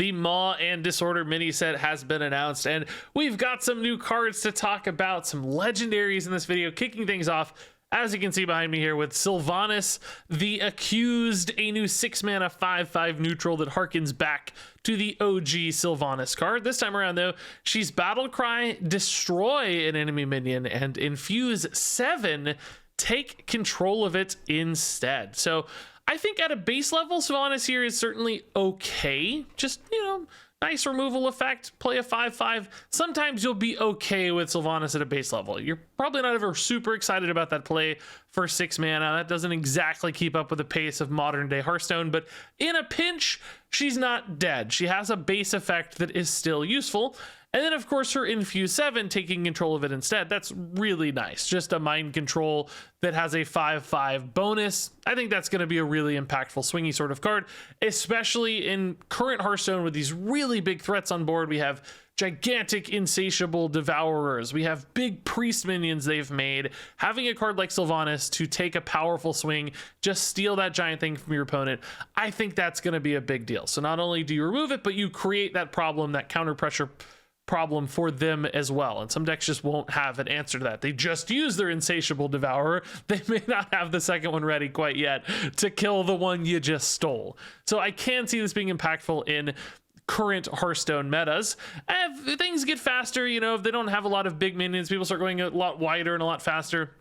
the Maw and Disorder Mini-Set has been announced, and we've got some new cards to talk about, some legendaries in this video, kicking things off, as you can see behind me here, with Sylvanas, the Accused, a new 6-mana 5/5 neutral that harkens back to the OG Sylvanas card. This time around, though, she's Battle Cry, destroy an enemy minion, and infuse 7, take control of it instead. So I think at a base level, Sylvanas here is certainly okay. Just, you know, nice removal effect, play a 5/5. Sometimes you'll be okay with Sylvanas at a base level. You're probably not ever super excited about that play for 6 mana. That doesn't exactly keep up with the pace of modern day Hearthstone, but in a pinch, she's not dead. She has a base effect that is still useful. And then, of course, her Infuse 7, taking control of it instead. That's really nice. Just a mind control that has a 5/5 bonus. I think that's going to be a really impactful swingy sort of card, especially in current Hearthstone with these really big threats on board. We have gigantic insatiable devourers. We have big priest minions they've made. Having a card like Sylvanas to take a powerful swing, just steal that giant thing from your opponent, I think that's going to be a big deal. So not only do you remove it, but you create that problem, that counter pressure problem for them as well. And some decks just won't have an answer to that. They just use their insatiable devourer. They may not have the second one ready quite yet to kill the one you just stole. So I can see this being impactful in current Hearthstone metas. If things get faster, you know, if they don't have a lot of big minions, people start going a lot wider and a lot faster,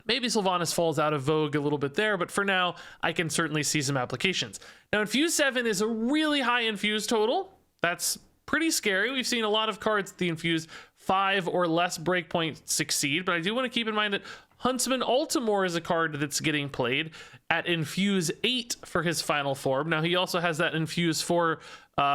maybe Sylvanas falls out of vogue a little bit there, but for now, I can certainly see some applications. Now, Infuse 7 is a really high infuse total. That's pretty scary. We've seen a lot of cards at the Infuse 5 or less breakpoint succeed, but I do want to keep in mind that Huntsman Altimore is a card that's getting played at Infuse 8 for his final form. Now, he also has that Infuse 4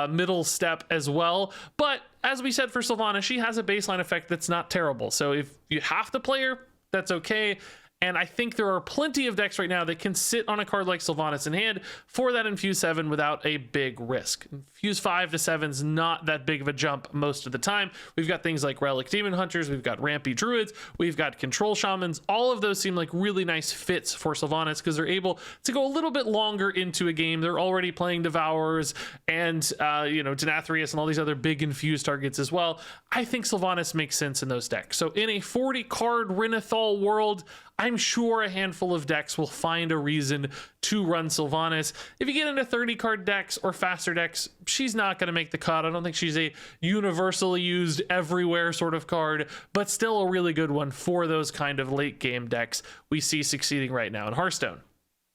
middle step as well, but as we said for Sylvanas, she has a baseline effect that's not terrible. So if you have to play her, that's okay. And I think there are plenty of decks right now that can sit on a card like Sylvanas in hand for that Infuse 7 without a big risk. Infuse 5 to 7 is not that big of a jump most of the time. We've got things like Relic Demon Hunters, we've got Rampy Druids, we've got Control Shamans. All of those seem like really nice fits for Sylvanas because they're able to go a little bit longer into a game. They're already playing Devourers and, you know, Denathrius and all these other big Infuse targets as well. I think Sylvanas makes sense in those decks. So in a 40-card Renathal world, I'm sure a handful of decks will find a reason to run Sylvanas. If you get into 30-card decks or faster decks, she's not going to make the cut. I don't think she's a universally used everywhere sort of card, but still a really good one for those kind of late-game decks we see succeeding right now in Hearthstone.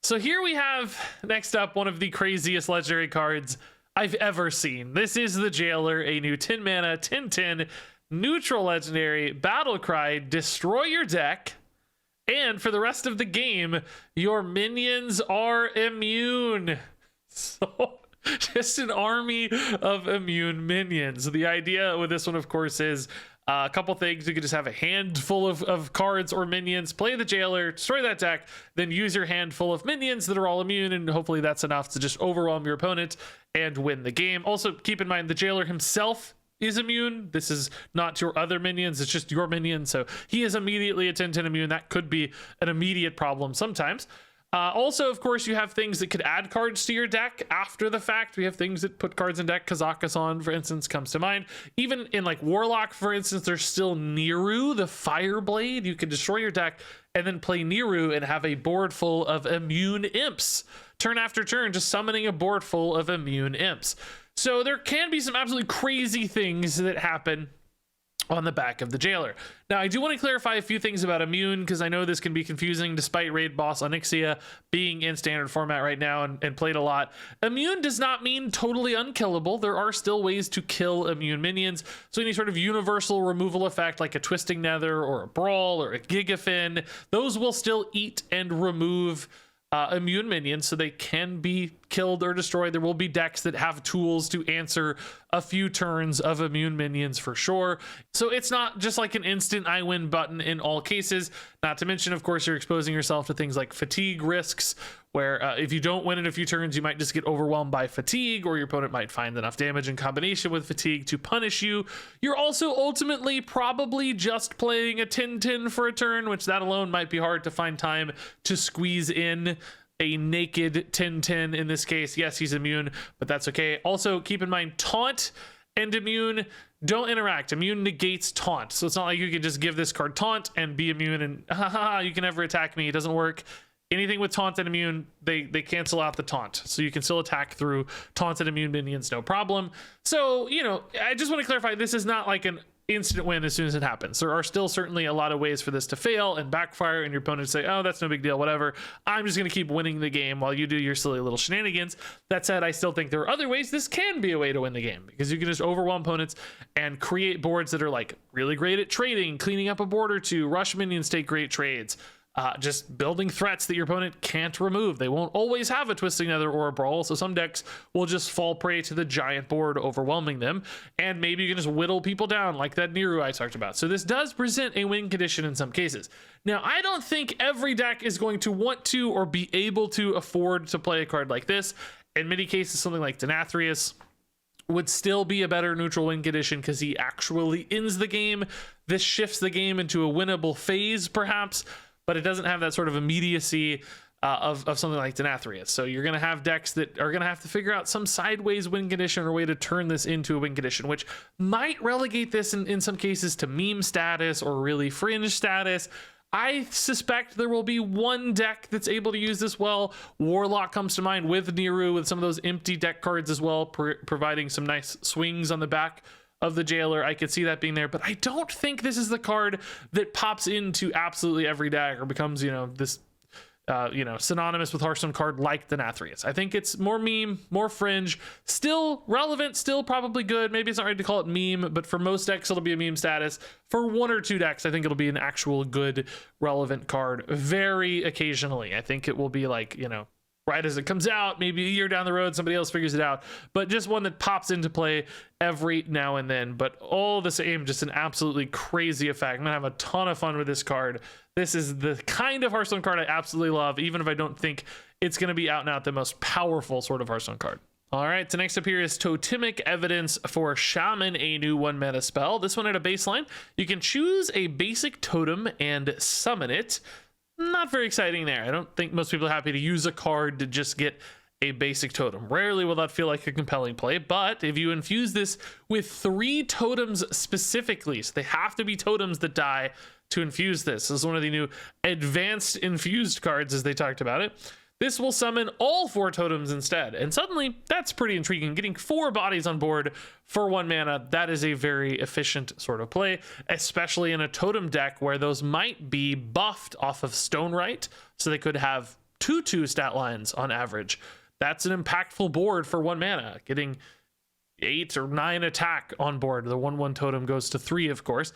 So here we have, next up, one of the craziest legendary cards I've ever seen. This is the Jailer, a new 10-mana, 10/10, neutral legendary, battle cry, destroy your deck, and for the rest of the game, your minions are immune. So just an army of immune minions. The idea with this one, of course, is a couple things. You could just have a handful of cards or minions, play the Jailer, destroy that deck, then use your handful of minions that are all immune, and hopefully that's enough to just overwhelm your opponent and win the game. Also, keep in mind the Jailer himself is immune. This is not your other minions, it's just your minion, so he is immediately a 10/10 immune. That could be an immediate problem sometimes. Also, of course, you have things that could add cards to your deck after the fact. We have things that put cards in deck. Kazakusan, for instance, comes to mind. Even in like Warlock, for instance, there's still Niru, the Fireblade. You can destroy your deck and then play Niru and have a board full of immune imps. Turn after turn, just summoning a board full of immune imps. So there can be some absolutely crazy things that happen on the back of the Jailer. Now, I do want to clarify a few things about immune because I know this can be confusing despite Raid Boss Onyxia being in standard format right now and played a lot. Immune does not mean totally unkillable. There are still ways to kill immune minions. So any sort of universal removal effect like a Twisting Nether or a Brawl or a Gigafin, those will still eat and remove immune minions, so they can be killed or destroyed. There will be decks that have tools to answer a few turns of immune minions for sure. So it's not just like an instant I win button in all cases. Not to mention, of course, you're exposing yourself to things like fatigue risks, where if you don't win in a few turns, you might just get overwhelmed by fatigue, or your opponent might find enough damage in combination with fatigue to punish you. You're also ultimately probably just playing a 10/10 for a turn, which that alone might be hard to find time to squeeze in. a naked 10/10 in this case. Yes, he's immune, but that's okay. Also, keep in mind, taunt and immune don't interact. Immune negates taunt, so it's not like you can just give this card taunt and be immune and haha, you can never attack me. It doesn't work. Anything with taunt and immune, they cancel out the taunt, so you can still attack through taunt and immune minions, no problem. So, you know, I just want to clarify, this is not like an instant win as soon as it happens. There are still certainly a lot of ways for this to fail and backfire, and your opponent say, oh, that's no big deal, whatever, I'm just going to keep winning the game while you do your silly little shenanigans. That said, I still think there are other ways this can be a way to win the game, because you can just overwhelm opponents and create boards that are like really great at trading, cleaning up a board or two, rush minions take great trades, just building threats that your opponent can't remove. They won't always have a Twisting Nether or a Brawl, so some decks will just fall prey to the giant board overwhelming them, and maybe you can just whittle people down like that Niru I talked about. So this does present a win condition in some cases. Now, I don't think every deck is going to want to or be able to afford to play a card like this. In many cases, something like Denathrius would still be a better neutral win condition because he actually ends the game. This shifts the game into a winnable phase, perhaps, but it doesn't have that sort of immediacy of something like Denathrius. So you're going to have decks that are going to have to figure out some sideways win condition or way to turn this into a win condition, which might relegate this in some cases to meme status or really fringe status. I suspect there will be one deck that's able to use this well. Warlock comes to mind with Niru, with some of those empty deck cards as well, providing some nice swings on the back of the Jailer. I could see that being there, but I don't think this is the card that pops into absolutely every deck or becomes, you know, this synonymous with Hearthstone card like the Denathrius. I think it's more meme, more fringe, still relevant, still probably good. Maybe it's not right to call it meme, but for most decks it'll be a meme status. For one or two decks, I think it'll be an actual good relevant card. Very occasionally, I think it will be like, you know, right as it comes out, maybe a year down the road, somebody else figures it out, but just one that pops into play every now and then. But all the same, just an absolutely crazy effect. I'm gonna have a ton of fun with this card. This is the kind of Hearthstone card I absolutely love, even if I don't think it's gonna be out and out the most powerful sort of Hearthstone card. All right, so next up here is Totemic Evidence for Shaman, a new 1-mana spell. This one at a baseline, you can choose a basic totem and summon it. Not very exciting there. I don't think most people are happy to use a card to just get a basic totem. Rarely will that feel like a compelling play, but if you infuse this with 3 totems specifically, so they have to be totems that die to infuse this. This is one of the new advanced infused cards as they talked about it. This will summon all 4 totems instead, and suddenly that's pretty intriguing. Getting 4 bodies on board for 1 mana, that is a very efficient sort of play, especially in a totem deck where those might be buffed off of Stonewright, so they could have 2/2 stat lines on average. That's an impactful board for 1 mana. Getting 8 or 9 attack on board. The 1/1 totem goes to 3, of course.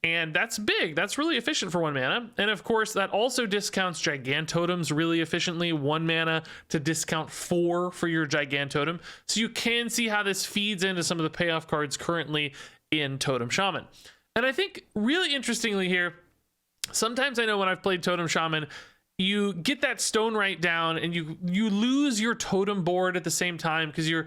And that's big. That's really efficient for 1 mana. And of course, that also discounts Gigantotems really efficiently. 1 mana to discount 4 for your Gigantotem. So you can see how this feeds into some of the payoff cards currently in Totem Shaman. And I think really interestingly here, sometimes I know when I've played Totem Shaman, you get that Stonewright down and you lose your totem board at the same time because you're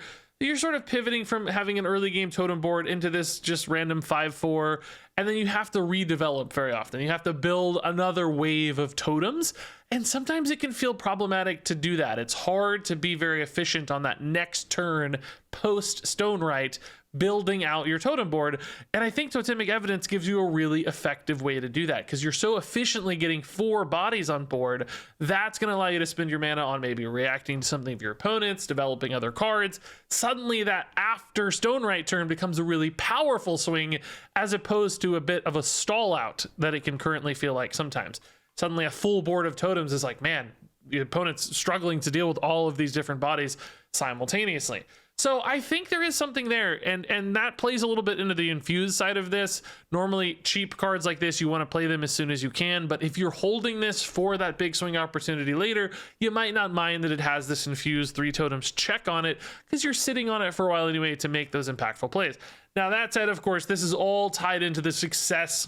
sort of pivoting from having an early game totem board into this just random 5/4, and then you have to redevelop very often. You have to build another wave of totems, and sometimes it can feel problematic to do that. It's hard to be very efficient on that next turn post Stonewright building out your totem board, and I think Totemic Evidence gives you a really effective way to do that because you're so efficiently getting 4 bodies on board. That's going to allow you to spend your mana on maybe reacting to something of your opponents, developing other cards. Suddenly that after Stonewright turn becomes a really powerful swing as opposed to a bit of a stall out that it can currently feel like sometimes. Suddenly a full board of totems is like, man, the opponent's struggling to deal with all of these different bodies simultaneously. So I think there is something there, and that plays a little bit into the infused side of this. Normally, cheap cards like this, you want to play them as soon as you can, but if you're holding this for that big swing opportunity later, you might not mind that it has this infused 3 totems check on it, because you're sitting on it for a while anyway to make those impactful plays. Now, that said, of course, this is all tied into the success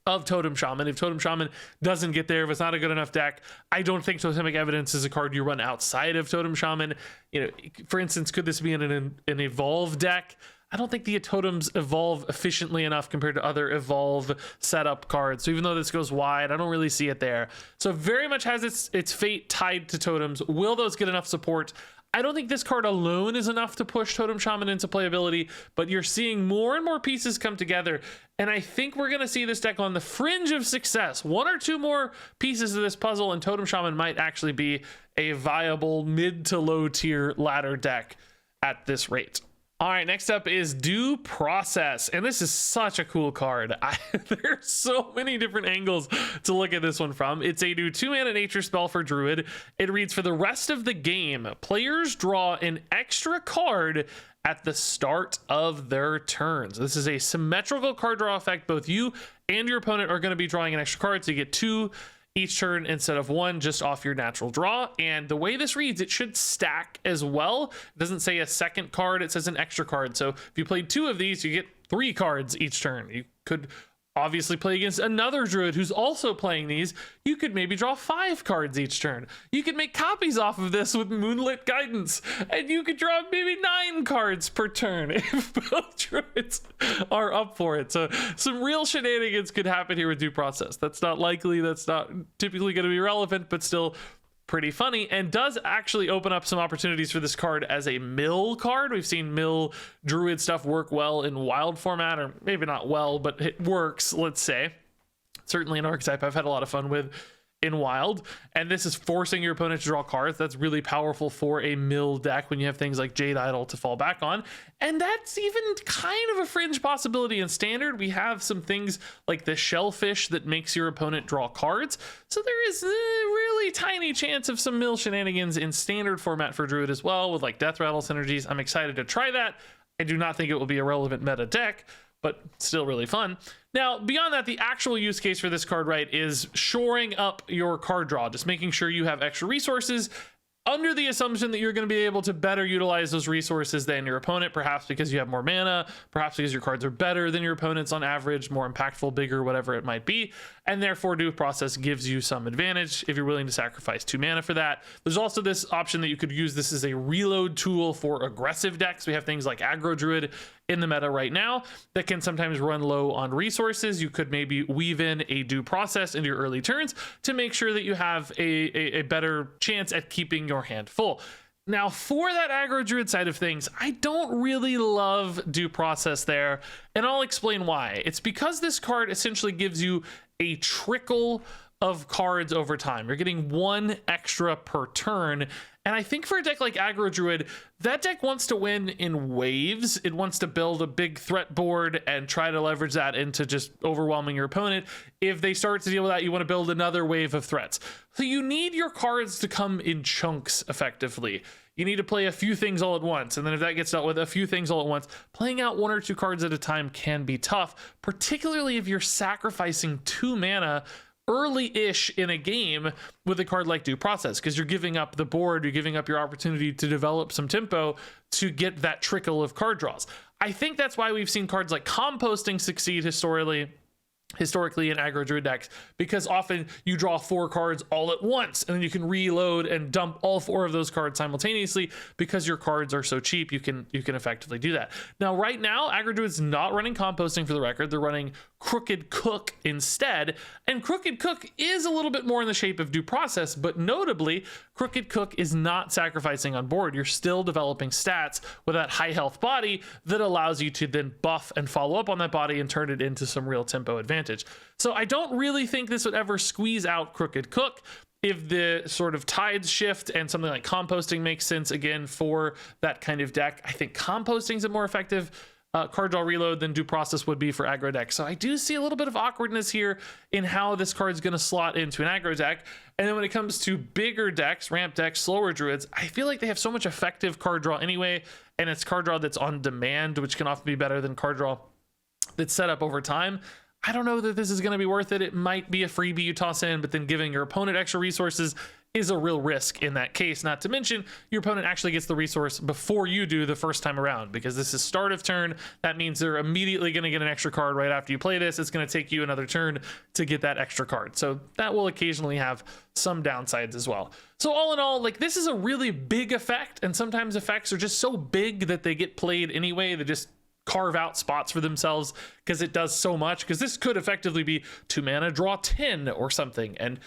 of Totem Shaman. If Totem Shaman doesn't get there, if it's not a good enough deck, I don't think Totemic Evidence is a card you run outside of Totem Shaman. You know, for instance, could this be in an evolve deck? I don't think the totems evolve efficiently enough compared to other evolve setup cards. So even though this goes wide, I don't really see it there. So very much has its fate tied to totems. Will those get enough support? I don't think this card alone is enough to push Totem Shaman into playability, but you're seeing more and more pieces come together, and I think we're going to see this deck on the fringe of success. One or two more pieces of this puzzle, and Totem Shaman might actually be a viable mid to low tier ladder deck at this rate. All right, next up is Due Process, and this is such a cool card. There's so many different angles to look at this one from. It's a new 2-mana nature spell for Druid. It reads, for the rest of the game, players draw an extra card at the start of their turns. This is a symmetrical card draw effect. Both you and your opponent are going to be drawing an extra card, so you get 2 each turn instead of 1 just off your natural draw. And the way this reads, it should stack as well. It doesn't say a second card, it says an extra card. So if you played 2 of these, you get 3 cards each turn. You could obviously play against another Druid who's also playing these. You could maybe draw 5 cards each turn. You could make copies off of this with Moonlit Guidance, and you could draw maybe 9 cards per turn if both Druids are up for it. So some real shenanigans could happen here with Due Process. That's not likely, that's not typically going to be relevant, but still pretty funny, and does actually open up some opportunities for this card as a mill card. We've seen mill Druid stuff work well in wild format, or maybe not well, but it works, let's say. Certainly an archetype I've had a lot of fun with in wild, and this is forcing your opponent to draw cards. That's really powerful for a mill deck when you have things like Jade Idol to fall back on, and that's even kind of a fringe possibility in standard. We have some things like the Shellfish that makes your opponent draw cards, so there is a really tiny chance of some mill shenanigans in standard format for Druid as well, with like Death Rattle synergies. I'm excited to try that. I do not think it will be a relevant meta deck, but still really fun. Now, beyond that, the actual use case for this card, right, is shoring up your card draw, just making sure you have extra resources under the assumption that you're going to be able to better utilize those resources than your opponent, perhaps because you have more mana, perhaps because your cards are better than your opponent's on average, more impactful, bigger, whatever it might be, and therefore Due Process gives you some advantage if you're willing to sacrifice 2 mana for that. There's also this option that you could use this as a reload tool for aggressive decks. We have things like Aggro Druid in the meta right now that can sometimes run low on resources. You could maybe weave in a Due Process into your early turns to make sure that you have a better chance at keeping your hand full. Now, for that Aggro Druid side of things, I don't really love Due Process there, and I'll explain why. It's because this card essentially gives you a trickle of cards over time. You're getting 1 extra per turn, and I think for a deck like Aggro Druid, that deck wants to win in waves. It wants to build a big threat board and try to leverage that into just overwhelming your opponent. If they start to deal with that, you want to build another wave of threats. So you need your cards to come in chunks effectively. You need to play a few things all at once, and then if that gets dealt with, a few things all at once. Playing out 1 or 2 cards at a time can be tough, particularly if you're sacrificing 2 mana early-ish in a game with a card like Due Process, because you're giving up the board, you're giving up your opportunity to develop some tempo to get that trickle of card draws. I think that's why we've seen cards like Composting succeed historically in Aggro Druid decks, because often you draw 4 cards all at once and then you can reload and dump all 4 of those cards simultaneously. Because your cards are so cheap, you can effectively do that. Now right now Aggro Druid's not running Composting, for the record. They're running Crooked Cook instead, and Crooked Cook is a little bit more in the shape of Due Process, but notably Crooked Cook is not sacrificing on board. You're still developing stats with that high health body that allows you to then buff and follow up on that body and turn it into some real tempo advantage. So I don't really think this would ever squeeze out Crooked Cook. If the sort of tides shift and something like Composting makes sense again for that kind of deck, I think Composting is a more effective card draw reload than Due Process would be for aggro deck. So I do see a little bit of awkwardness here in how this card's going to slot into an aggro deck. And then when it comes to bigger decks, ramp decks, slower Druids, I feel like they have so much effective card draw anyway, and it's card draw that's on demand, which can often be better than card draw that's set up over time. I don't know that this is going to be worth it. It might be a freebie you toss in, but then giving your opponent extra resources is a real risk in that case. Not to mention, your opponent actually gets the resource before you do the first time around, because this is start of turn. That means they're immediately going to get an extra card right after you play this. It's going to take you another turn to get that extra card. So that will occasionally have some downsides as well. So all in all, like, this is a really big effect, and sometimes effects are just so big that they get played anyway. They just carve out spots for themselves because it does so much. Because this could effectively be 2 mana, draw 10 or something, and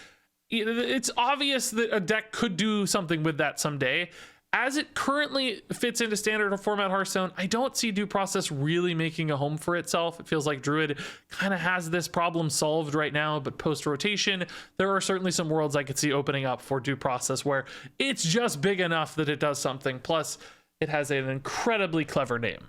it's obvious that a deck could do something with that someday. As it currently fits into standard format Hearthstone, I don't see Due Process really making a home for itself. It feels like Druid kind of has this problem solved right now, but post-rotation, there are certainly some worlds I could see opening up for Due Process where it's just big enough that it does something. Plus, it has an incredibly clever name.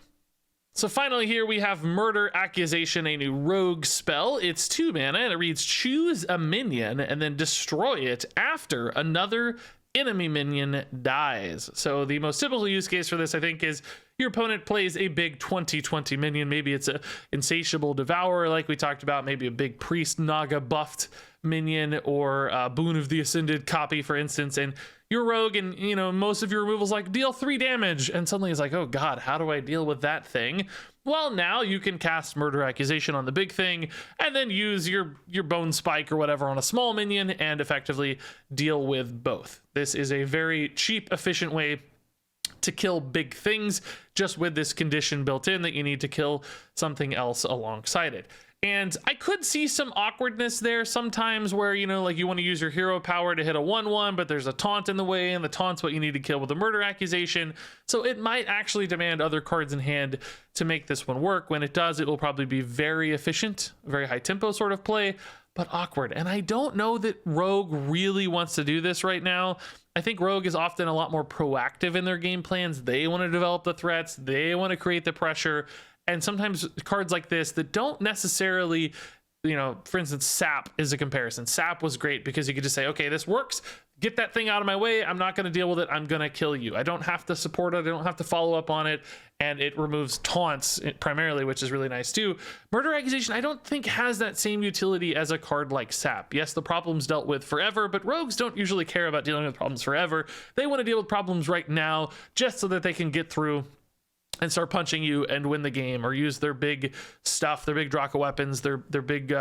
So finally here we have Murder Accusation, a new rogue spell. It's 2 mana and it reads choose a minion and then destroy it after another enemy minion dies. So the most typical use case for this, I think, is your opponent plays a big 20/20 minion. Maybe it's a Insatiable Devourer like we talked about, maybe a big Priest Naga buffed minion, or a Boon of the Ascended copy, for instance, and you're rogue and, you know, most of your removals like deal 3 damage, and suddenly it's like, oh god, how do I deal with that thing? Well, now you can cast Murder Accusation on the big thing and then use your Bone Spike or whatever on a small minion and effectively deal with both. This is a very cheap, efficient way to kill big things, just with this condition built in that you need to kill something else alongside it. And I could see some awkwardness there sometimes where, you know, like you want to use your hero power to hit a 1/1, but there's a taunt in the way, and the taunt's what you need to kill with a Murder Accusation. So it might actually demand other cards in hand to make this one work. When it does, it will probably be very efficient, very high tempo sort of play, but awkward. And I don't know that Rogue really wants to do this right now. I think Rogue is often a lot more proactive in their game plans. They want to develop the threats, they want to create the pressure. And sometimes cards like this that don't necessarily, you know, for instance, Sap is a comparison. Sap was great because you could just say, okay, this works. Get that thing out of my way. I'm not going to deal with it. I'm going to kill you. I don't have to support it. I don't have to follow up on it. And it removes taunts primarily, which is really nice too. Murder Accusation, I don't think has that same utility as a card like Sap. Yes, the problem's dealt with forever, but rogues don't usually care about dealing with problems forever. They want to deal with problems right now just so that they can get through and start punching you and win the game, or use their big stuff, their big Draka weapons, their big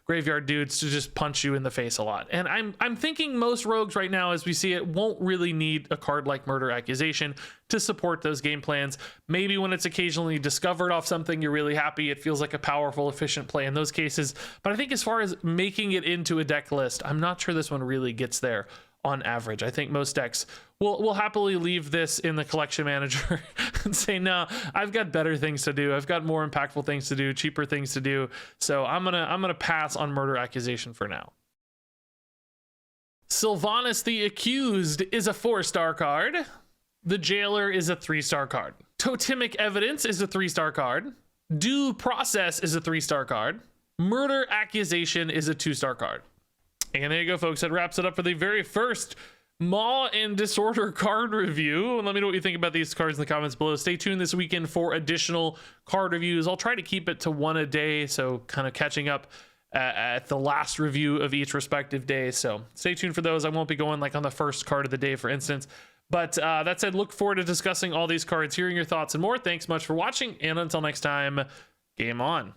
graveyard dudes to just punch you in the face a lot. And I'm thinking most rogues right now, as we see it, won't really need a card like Murder Accusation to support those game plans. Maybe when it's occasionally discovered off something, you're really happy. It feels like a powerful, efficient play in those cases. But I think as far as making it into a deck list, I'm not sure this one really gets there on average. I think most decks will happily leave this in the collection manager and say, no, I've got better things to do. I've got more impactful things to do, cheaper things to do. So I'm gonna pass on Murder Accusation for now. Sylvanas the Accused is a 4-star card. The Jailer is a 3-star card. Totemic Evidence is a 3-star card. Due Process is a 3-star card. Murder Accusation is a 2-star card. And there you go, folks. That wraps it up for the very first Maw and Disorder card review. And let me know what you think about these cards in the comments below. Stay tuned this weekend for additional card reviews. I'll try to keep it to 1 a day, so kind of catching up at the last review of each respective day. So stay tuned for those. I won't be going like on the first card of the day, for instance. But that said, look forward to discussing all these cards, hearing your thoughts and more. Thanks much for watching, and until next time, game on.